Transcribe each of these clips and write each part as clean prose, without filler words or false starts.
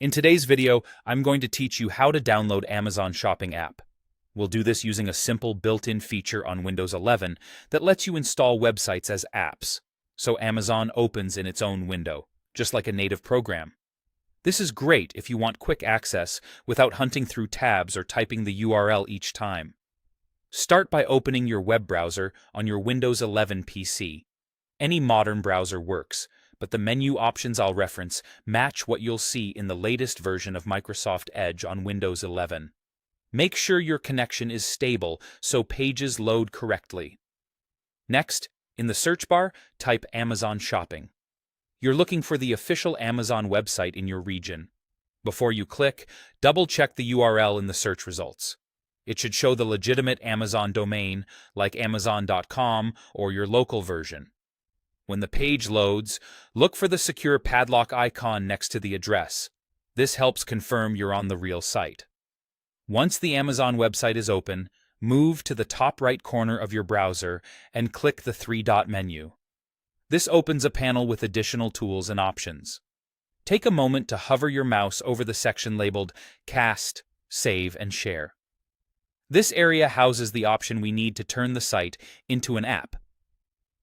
In today's video, I'm going to teach you how to download Amazon Shopping app. We'll do this using a simple built-in feature on Windows 11 that lets you install websites as apps, so Amazon opens in its own window, just like a native program. This is great if you want quick access without hunting through tabs or typing the URL each time. Start by opening your web browser on your Windows 11 PC. Any modern browser works, but the menu options I'll reference match what you'll see in the latest version of Microsoft Edge on Windows 11. Make sure your connection is stable so pages load correctly. Next, in the search bar, type Amazon Shopping. You're looking for the official Amazon website in your region. Before you click, double-check the URL in the search results. It should show the legitimate Amazon domain, like Amazon.com or your local version. When the page loads, look for the secure padlock icon next to the address. This helps confirm you're on the real site. Once the Amazon website is open, move to the top right corner of your browser and click the three-dot menu. This opens a panel with additional tools and options. Take a moment to hover your mouse over the section labeled Cast, Save, and Share. This area houses the option we need to turn the site into an app.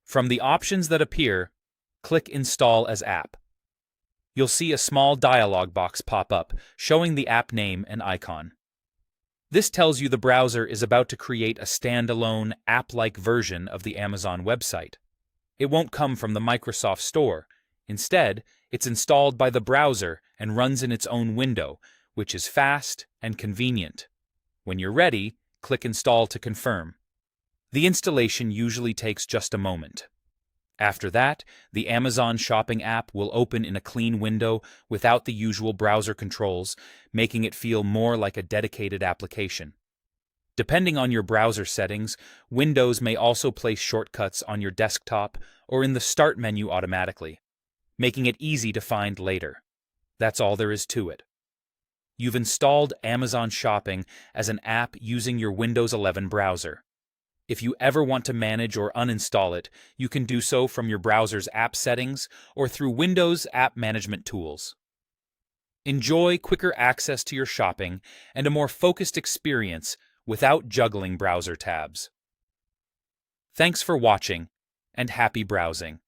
From the options that appear, click Install as App. You'll see a small dialog box pop up, showing the app name and icon. This tells you the browser is about to create a standalone, app-like version of the Amazon website. It won't come from the Microsoft Store. Instead, it's installed by the browser and runs in its own window, which is fast and convenient. When you're ready, click Install to confirm. The installation usually takes just a moment. After that, the Amazon Shopping app will open in a clean window without the usual browser controls, making it feel more like a dedicated application. Depending on your browser settings, Windows may also place shortcuts on your desktop or in the Start menu automatically, making it easy to find later. That's all there is to it. You've installed Amazon Shopping as an app using your Windows 11 browser. If you ever want to manage or uninstall it, you can do so from your browser's app settings or through Windows app management tools. Enjoy quicker access to your shopping and a more focused experience without juggling browser tabs. Thanks for watching, and happy browsing.